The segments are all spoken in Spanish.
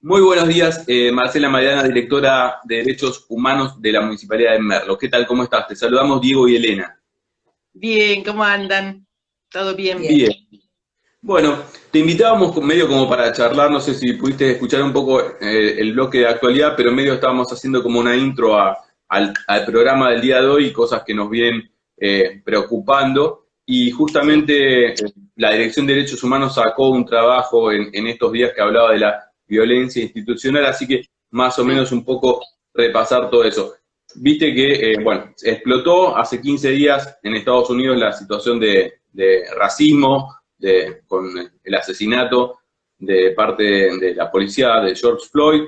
Muy buenos días, Marcela Mariana, directora de Derechos Humanos de la Municipalidad de Merlo. ¿Qué tal? ¿Cómo estás? Te saludamos Diego y Elena. Bien, ¿cómo andan? ¿Todo bien? Bien. Bueno, te invitábamos medio como para charlar, no sé si pudiste escuchar un poco el bloque de actualidad, pero medio estábamos haciendo como una intro al programa del día de hoy, cosas que nos vienen preocupando. Y Sí. justamente la Dirección de Derechos Humanos sacó un trabajo en estos días que hablaba de la violencia institucional, así que más o Sí. menos un poco repasar todo eso. Viste que, bueno, explotó hace 15 días en Estados Unidos la situación de racismo, con el asesinato de parte de la policía de George Floyd.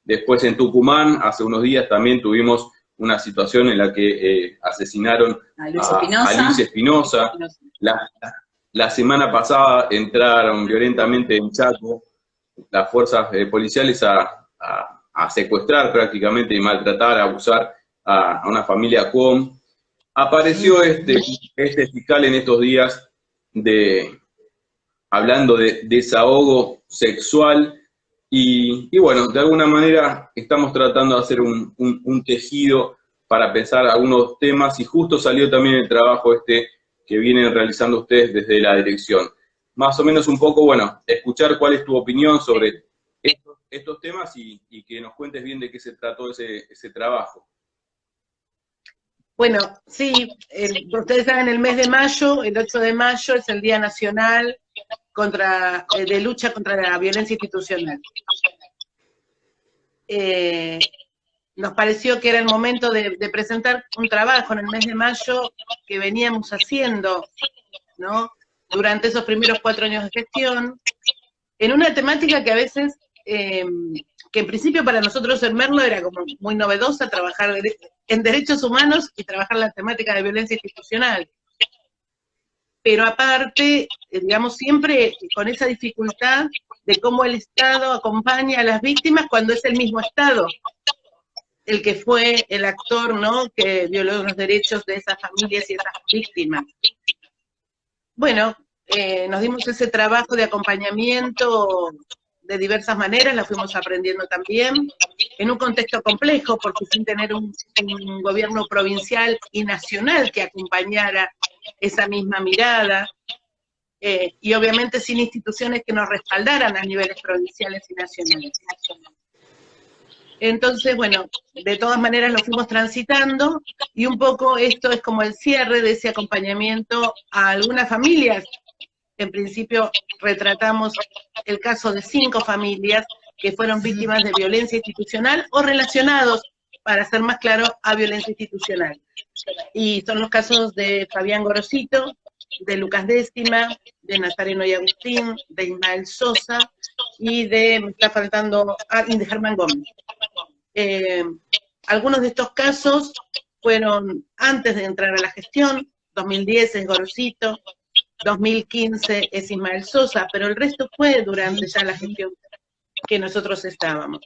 Después en Tucumán, hace unos días también tuvimos una situación en la que asesinaron A Luis a Luis Espinosa. Espinosa. La, la semana pasada entraron violentamente en Chaco las fuerzas policiales a secuestrar prácticamente y maltratar, a abusar a una familia con. Apareció este fiscal en estos días de, hablando de desahogo sexual y bueno, de alguna manera estamos tratando de hacer un tejido para pensar algunos temas y justo salió también el trabajo que vienen realizando ustedes desde la dirección. Más o menos un poco, bueno, escuchar cuál es tu opinión sobre estos temas y que nos cuentes bien de qué se trató ese trabajo. Bueno, sí, ustedes saben, el mes de mayo, el 8 de mayo, es el Día Nacional de lucha contra la violencia institucional. Eh, Nos pareció que era el momento de presentar un trabajo en el mes de mayo que veníamos haciendo, ¿no? Durante esos primeros 4 años de gestión, en una temática que a veces, que en principio para nosotros en Merlo era como muy novedosa, trabajar en derechos humanos y trabajar la temática de violencia institucional. Pero aparte, digamos, siempre con esa dificultad de cómo el Estado acompaña a las víctimas cuando es el mismo Estado el que fue el actor, ¿no?, que violó los derechos de esas familias y esas víctimas. Bueno, nos dimos ese trabajo de acompañamiento de diversas maneras, la fuimos aprendiendo también, en un contexto complejo, porque sin tener un gobierno provincial y nacional que acompañara esa misma mirada, y obviamente sin instituciones que nos respaldaran a niveles provinciales y nacionales. Entonces, bueno, de todas maneras lo fuimos transitando y un poco esto es como el cierre de ese acompañamiento a algunas familias. En principio retratamos el caso de 5 familias que fueron víctimas de violencia institucional o relacionados, para ser más claro, a violencia institucional. Y son los casos de Fabián Gorosito, de Lucas Décima, de Nazareno y Agustín, de Ismael Sosa y me está faltando, y de Germán Gómez. Eh, Algunos de estos casos fueron antes de entrar a la gestión, 2010 es Gorosito, 2015 es Ismael Sosa, pero el resto fue durante ya la gestión que nosotros estábamos.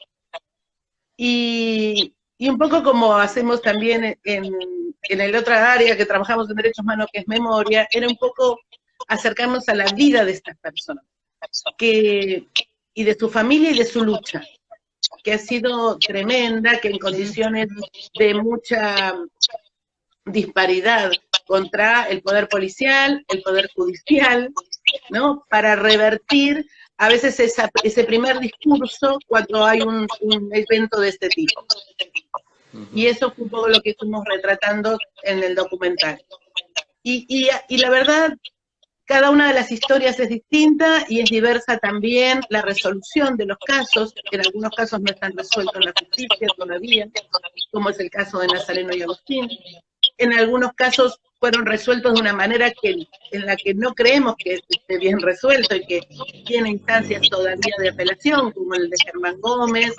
Y un poco como hacemos también en el otra área que trabajamos en derechos humanos, que es memoria, era un poco acercarnos a la vida de estas personas y de su familia y de su lucha, que ha sido tremenda, que en condiciones de mucha disparidad contra el poder policial, el poder judicial, ¿no? Para revertir a veces ese primer discurso cuando hay un evento de este tipo. Y eso fue un poco lo que fuimos retratando en el documental. Y la verdad, cada una de las historias es distinta y es diversa también la resolución de los casos. En algunos casos no están resueltos en la justicia todavía, como es el caso de Nazareno y Agustín. En algunos casos fueron resueltos de una manera en la que no creemos que esté bien resuelto y que tiene instancias todavía de apelación, como el de Germán Gómez.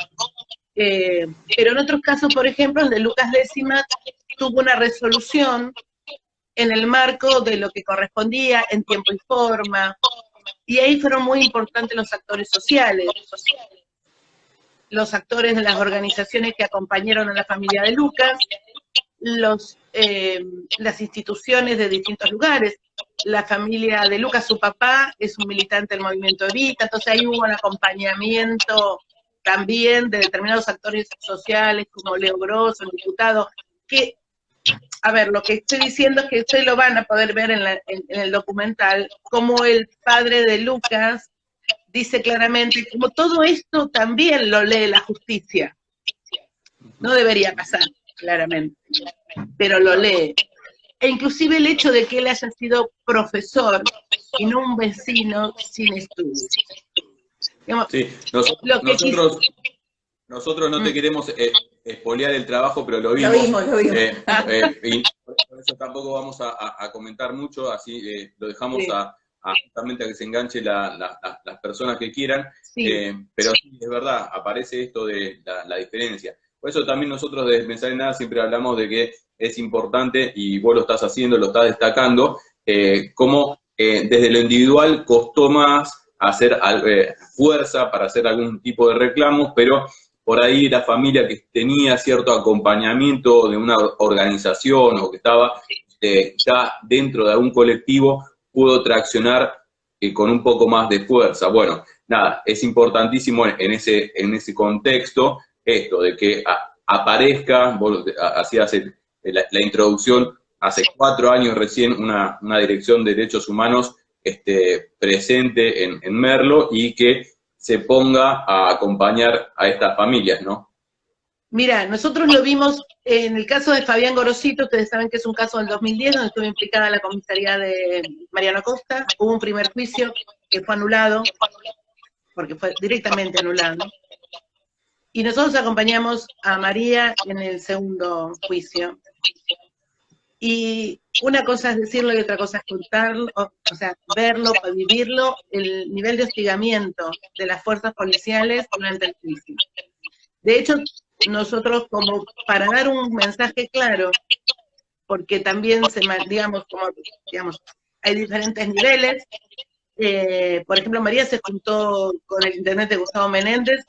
Pero en otros casos, por ejemplo, el de Lucas Décima tuvo una resolución en el marco de lo que correspondía en tiempo y forma, y ahí fueron muy importantes los actores sociales, los actores de las organizaciones que acompañaron a la familia de Lucas, las instituciones de distintos lugares. La familia de Lucas, su papá, es un militante del movimiento Evita, entonces ahí hubo un acompañamiento también de determinados actores sociales, como Leo Grosso, el diputado, que, a ver, lo que estoy diciendo es que ustedes lo van a poder ver en el documental, como el padre de Lucas dice claramente, como todo esto también lo lee la justicia. No debería pasar, claramente, pero lo lee. E inclusive el hecho de que él haya sido profesor y no un vecino sin estudios. Digamos, sí, nosotros no te queremos espolear el trabajo, pero lo vimos. Lo vimos. Y por eso tampoco vamos a comentar mucho, así lo dejamos sí. justamente a que se enganche las personas que quieran. Sí. Pero sí, es verdad, aparece esto de la diferencia. Por eso también nosotros de Pensar en Nada siempre hablamos de que es importante, y vos lo estás haciendo, lo estás destacando, cómo desde lo individual costó más hacer fuerza para hacer algún tipo de reclamos, pero por ahí la familia que tenía cierto acompañamiento de una organización o que estaba ya dentro de algún colectivo, pudo traccionar con un poco más de fuerza. Bueno, nada, es importantísimo en ese contexto esto de que aparezca, vos hacías la introducción, hace 4 años recién una dirección de derechos humanos presente en Merlo, y que se ponga a acompañar a estas familias, ¿no? Mira, nosotros lo vimos en el caso de Fabián Gorosito. Ustedes saben que es un caso del 2010, donde estuvo implicada la comisaría de Mariano Acosta. Hubo un primer juicio que fue anulado, porque fue directamente anulado. Y nosotros acompañamos a María en el segundo juicio. Y una cosa es decirlo y otra cosa es contarlo, o sea, verlo, vivirlo, el nivel de hostigamiento de las fuerzas policiales durante el juicio. De hecho, nosotros, como para dar un mensaje claro, porque también digamos, hay diferentes niveles. Por ejemplo, María se juntó con el intendente Gustavo Menéndez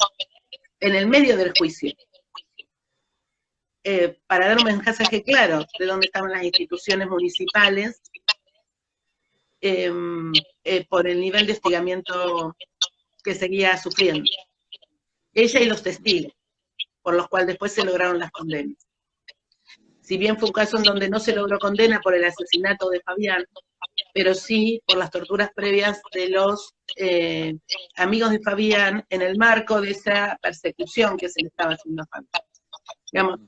en el medio del juicio, para dar un mensaje claro de dónde estaban las instituciones municipales, por el nivel de hostigamiento que seguía sufriendo. Ella y los testigos, por los cuales después se lograron las condenas. Si bien fue un caso en donde no se logró condena por el asesinato de Fabián, pero sí por las torturas previas de los amigos de Fabián en el marco de esa persecución que se le estaba haciendo a Fabián. Digamos,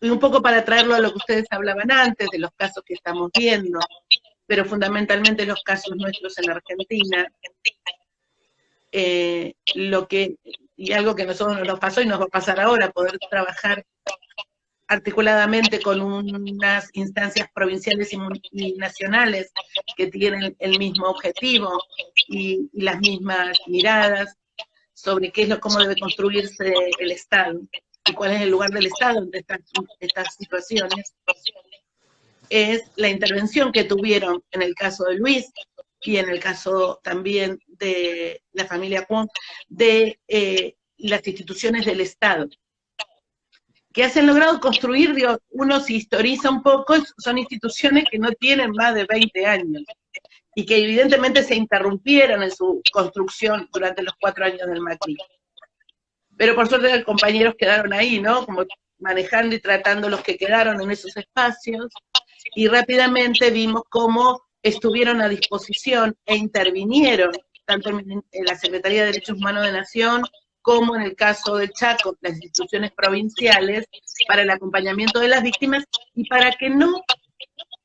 y un poco para traerlo a lo que ustedes hablaban antes, de los casos que estamos viendo, pero fundamentalmente los casos nuestros en Argentina, y algo que a nosotros nos pasó y nos va a pasar ahora, poder trabajar articuladamente con unas instancias provinciales y nacionales que tienen el mismo objetivo y las mismas miradas sobre cómo debe construirse el Estado y cuál es el lugar del Estado entre estas situaciones, es la intervención que tuvieron en el caso de Luis y en el caso también de la familia Cuón, de las instituciones del Estado, que han logrado construir, uno se historiza un poco, son instituciones que no tienen más de 20 años, y que evidentemente se interrumpieron en su construcción durante los 4 años del Macri. Pero por suerte los compañeros quedaron ahí, ¿no? Como manejando y tratando los que quedaron en esos espacios, y rápidamente vimos cómo estuvieron a disposición e intervinieron, tanto en la Secretaría de Derechos Humanos de Nación, como en el caso del Chaco, las instituciones provinciales, para el acompañamiento de las víctimas, y para que no,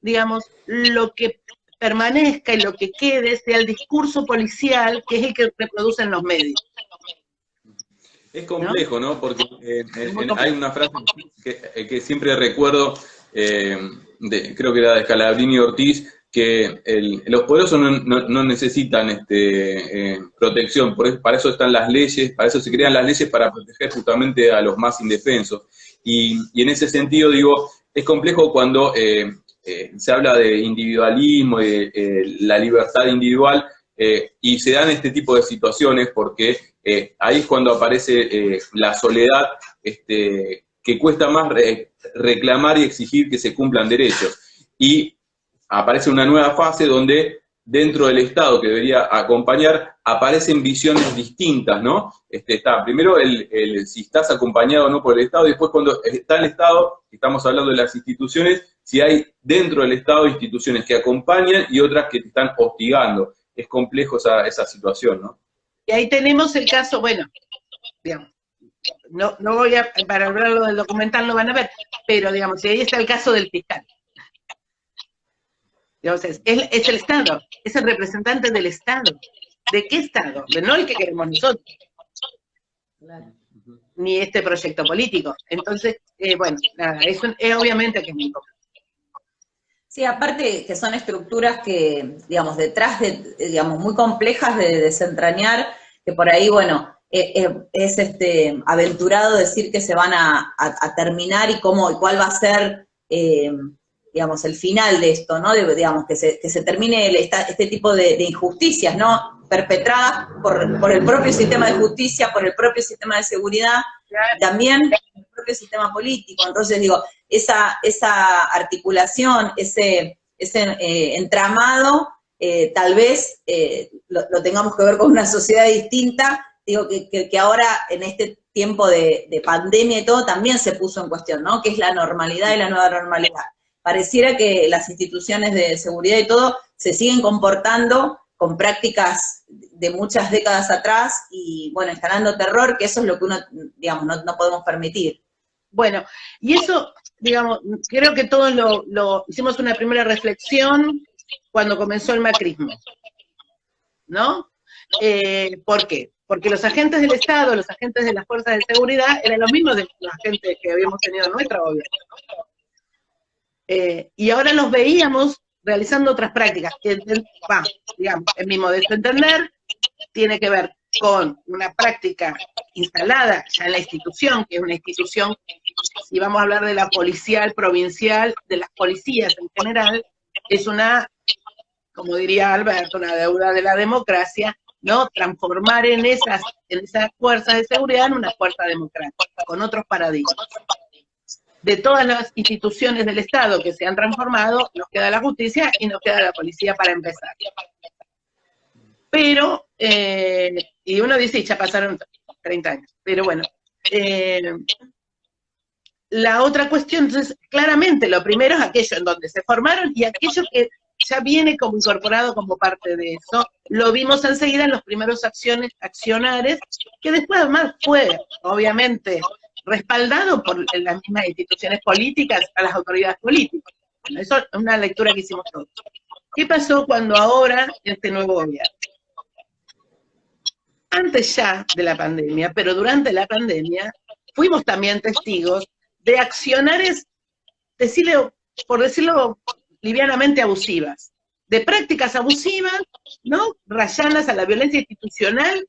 digamos, lo que permanezca y lo que quede sea el discurso policial, que es el que reproducen los medios. Es complejo, ¿no? Porque hay una frase que siempre recuerdo, creo que era de Scalabrini Ortiz, que los poderosos no necesitan protección, para eso están las leyes, para eso se crean las leyes, para proteger justamente a los más indefensos. Y en ese sentido, digo, es complejo cuando se habla de individualismo, de la libertad individual, y se dan este tipo de situaciones, porque ahí es cuando aparece la soledad, que cuesta más reclamar y exigir que se cumplan derechos. Y aparece una nueva fase donde dentro del Estado que debería acompañar, aparecen visiones distintas, ¿no? Está primero si estás acompañado o no por el Estado, y después cuando está el Estado, estamos hablando de las instituciones, si hay dentro del Estado instituciones que acompañan y otras que te están hostigando. Es complejo esa situación, ¿no? Y ahí tenemos el caso, bueno, digamos, no voy a, para hablarlo del documental no van a ver, pero digamos, y ahí está el caso del fiscal. Entonces, es el Estado, es el representante del Estado. ¿De qué Estado? No el que queremos nosotros. Claro. Ni este proyecto político. Entonces, bueno, nada, eso es obviamente que es muy importante. Sí, aparte que son estructuras que, digamos, detrás de, digamos, muy complejas de desentrañar, que por ahí, bueno, es aventurado decir que se van a terminar y cómo y cuál va a ser, digamos, el final de esto, ¿no? Digamos, que se termine este tipo de injusticias, ¿no? Perpetradas por el propio sistema de justicia, por el propio sistema de seguridad, también el propio sistema político. Entonces, digo, esa articulación, ese entramado, tal vez lo tengamos que ver con una sociedad distinta, digo, que ahora en este tiempo de pandemia y todo también se puso en cuestión, ¿no? Que es la normalidad y la nueva normalidad. Pareciera que las instituciones de seguridad y todo se siguen comportando con prácticas de muchas décadas atrás y, bueno, instalando terror, que eso es lo que uno, digamos, no podemos permitir. Bueno, y eso, digamos, creo que todos hicimos una primera reflexión cuando comenzó el macrismo, ¿no? ¿Por qué? Porque los agentes del Estado, los agentes de las fuerzas de seguridad, eran los mismos de los agentes que habíamos tenido en nuestra gobierno. Y ahora los veíamos realizando otras prácticas, que, digamos, en mi modesto entender, tiene que ver con una práctica instalada ya en la institución, que es una institución, si vamos a hablar de la policial provincial, de las policías en general, es una, como diría Alberto, una deuda de la democracia, ¿no? Transformar en esas fuerzas de seguridad en una fuerza democrática, con otros paradigmas. De todas las instituciones del Estado que se han transformado, nos queda la justicia y nos queda la policía para empezar. Pero, y uno dice, ya pasaron 30 años, pero bueno, la otra cuestión, entonces, claramente, lo primero es aquello en donde se formaron y aquello que ya viene como incorporado como parte de eso, lo vimos enseguida en los primeros accionares, que después además fue, obviamente, respaldado por las mismas instituciones políticas a las autoridades políticas. Bueno, eso es una lectura que hicimos todos. ¿Qué pasó cuando ahora este nuevo gobierno? Antes ya de la pandemia, pero durante la pandemia, fuimos también testigos de accionares, por decirlo livianamente, abusivas, de prácticas abusivas, ¿no? Rayanas a la violencia institucional,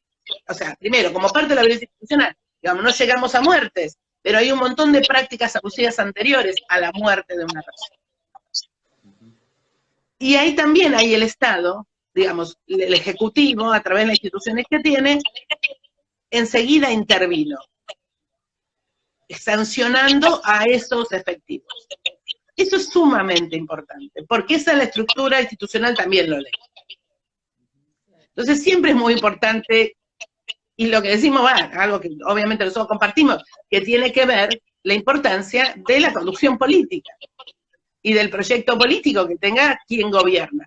o sea, primero, como parte de la violencia institucional, digamos, no llegamos a muertes, pero hay un montón de prácticas abusivas anteriores a la muerte de una persona. Y ahí también hay el Estado, digamos, el Ejecutivo, a través de las instituciones que tiene, enseguida intervino, sancionando a esos efectivos. Eso es sumamente importante, porque esa es la estructura institucional también lo lee. Entonces siempre es muy importante, y lo que decimos, algo que obviamente nosotros compartimos, que tiene que ver la importancia de la conducción política y del proyecto político que tenga quien gobierna.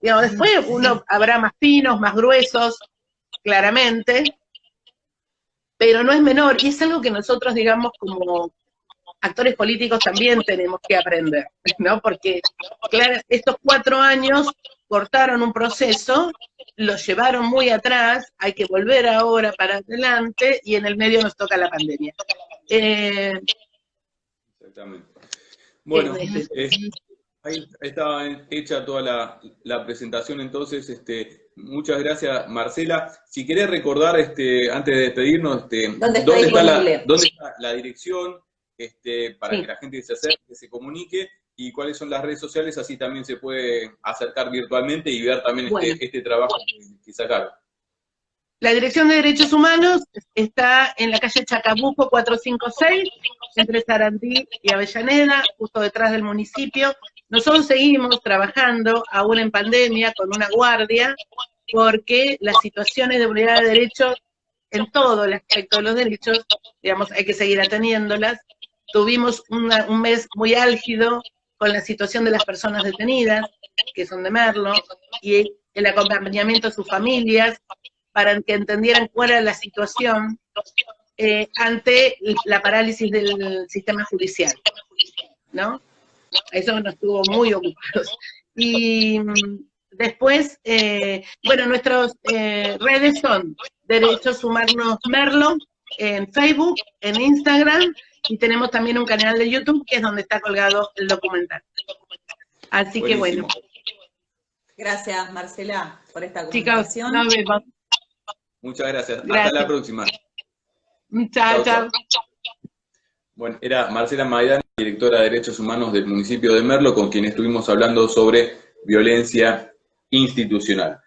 Digamos, después uno habrá más finos, más gruesos, claramente, pero no es menor, y es algo que nosotros, digamos, como actores políticos también tenemos que aprender, ¿no? Porque, claro, estos 4 años cortaron un proceso, lo llevaron muy atrás, hay que volver ahora para adelante, y en el medio nos toca la pandemia. Exactamente. Bueno, ahí estaba hecha toda la presentación, entonces, muchas gracias, Marcela. Si querés recordar, antes de despedirnos, ¿dónde está la dirección? Para que la gente se acerque, que se comunique, y cuáles son las redes sociales, así también se puede acercar virtualmente y ver también este trabajo que sacaron. La Dirección de Derechos Humanos está en la calle Chacabuco 456, entre Sarandí y Avellaneda, justo detrás del municipio. Nosotros seguimos trabajando, aún en pandemia, con una guardia, porque las situaciones de vulnerabilidad de derechos, en todo el aspecto de los derechos, digamos, hay que seguir atendiéndolas. Tuvimos un mes muy álgido con la situación de las personas detenidas, que son de Merlo, y el acompañamiento a sus familias, para que entendieran cuál era la situación ante la parálisis del sistema judicial, ¿no? Eso nos estuvo muy ocupados. Y después, bueno, nuestras redes son Derechos Humanos Merlo, en Facebook, en Instagram, y tenemos también un canal de YouTube, que es donde está colgado el documental. Así que bueno. Gracias, Marcela, por esta comunicación. Chicos, nos vemos. Muchas gracias. Gracias. Hasta la próxima. Chao, chao. Bueno, era Marcela Maidana, directora de Derechos Humanos del municipio de Merlo, con quien estuvimos hablando sobre violencia institucional.